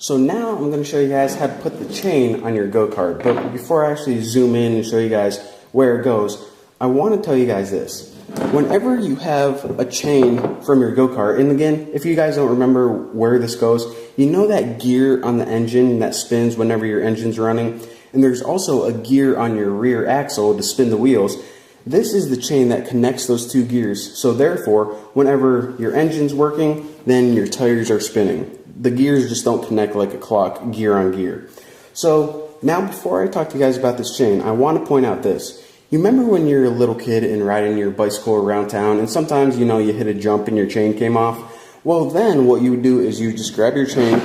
So now I'm going to show you guys how to put the chain on your go-kart. But before I actually zoom in and show you guys where it goes, I want to tell you guys this. Whenever you have a chain from your go-kart, and again, if you guys don't remember where this goes, you know that gear on the engine that spins whenever your engine's running? And there's also a gear on your rear axle to spin the wheels. This is the chain that connects those two gears. So therefore, whenever your engine's working, then your tires are spinning. The gears just don't connect like a clock, gear on gear. So now before I talk to you guys about this chain, I want to point out this. You remember when you're a little kid and riding your bicycle around town and sometimes, you hit a jump and your chain came off? Well, then what you would do is you just grab your chain,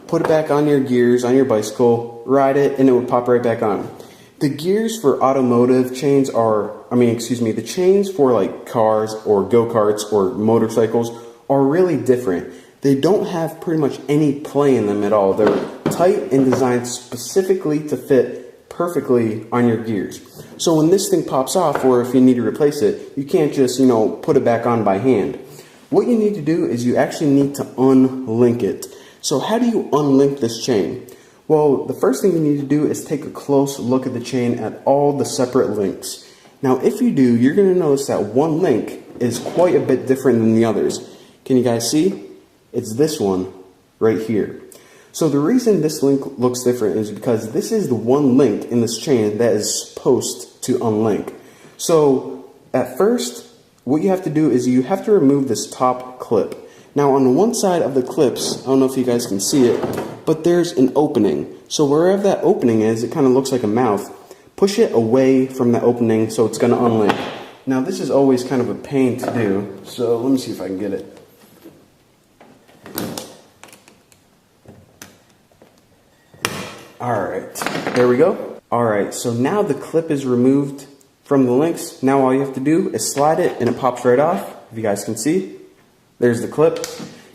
put it back on your gears on your bicycle, ride it, and it would pop right back on. The gears for automotive chains the chains for like cars or go-karts or motorcycles are really different. They don't have pretty much any play in them at all. They're tight and designed specifically to fit perfectly on your gears. So when this thing pops off, or if you need to replace it, you can't just, put it back on by hand. What you need to do is you actually need to unlink it. So how do you unlink this chain? Well, the first thing you need to do is take a close look at the chain at all the separate links. Now, if you do, you're going to notice that one link is quite a bit different than the others. Can you guys see? It's this one right here. So the reason this link looks different is because this is the one link in this chain that is supposed to unlink. So at first, what you have to do is you have to remove this top clip. Now on one side of the clips, I don't know if you guys can see it, but there's an opening. So wherever that opening is, it kind of looks like a mouth. Push it away from that opening so it's going to unlink. Now this is always kind of a pain to do, so let me see if I can get it. Alright, there we go. Alright, so now the clip is removed from the links. Now all you have to do is slide it and it pops right off. If you guys can see, there's the clip.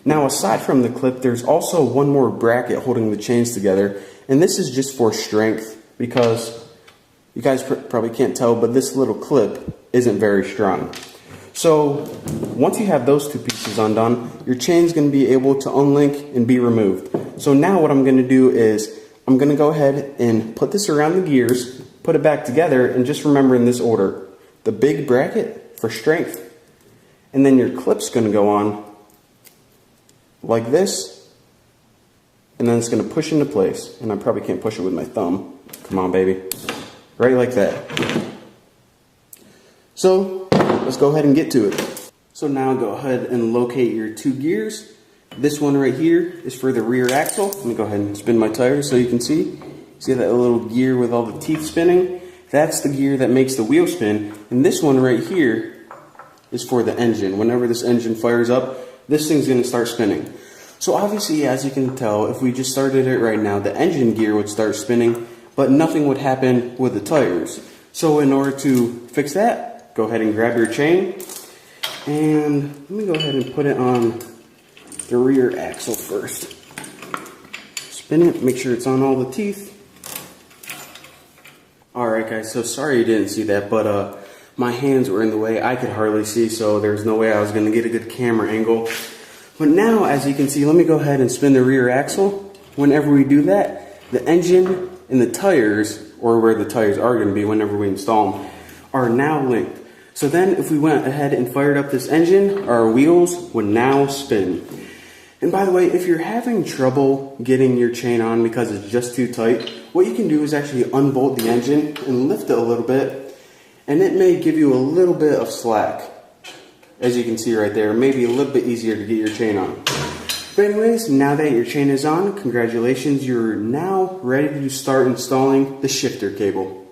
Now aside from the clip, there's also one more bracket holding the chains together. And this is just for strength because you guys probably can't tell, but this little clip isn't very strong. So once you have those two pieces undone, your chain's going to be able to unlink and be removed. So now what I'm going to do is I'm going to go ahead and put this around the gears, put it back together, and just remember in this order. The big bracket for strength, and then your clip's going to go on like this, and then it's going to push into place. And I probably can't push it with my thumb. Come on, baby. Right like that. So let's go ahead and get to it. So now go ahead and locate your two gears. This one right here is for the rear axle. Let me go ahead and spin my tires so you can see. See that little gear with all the teeth spinning? That's the gear that makes the wheel spin. And this one right here is for the engine. Whenever this engine fires up, this thing's going to start spinning. So obviously, as you can tell, if we just started it right now, the engine gear would start spinning, but nothing would happen with the tires. So in order to fix that, go ahead and grab your chain. And let me go ahead and put it on the rear axle first. Spin it, make sure it's on all the teeth. Alright guys, so sorry you didn't see that, but my hands were in the way. I could hardly see, so there's no way I was going to get a good camera angle. But now, as you can see, let me go ahead and spin the rear axle. Whenever we do that, the engine and the tires, or where the tires are going to be whenever we install them, are now linked. So then if we went ahead and fired up this engine, our wheels would now spin. And by the way, if you're having trouble getting your chain on because it's just too tight, what you can do is actually unbolt the engine and lift it a little bit, and it may give you a little bit of slack. As you can see right there, maybe a little bit easier to get your chain on. But anyways, now that your chain is on, congratulations, you're now ready to start installing the shifter cable.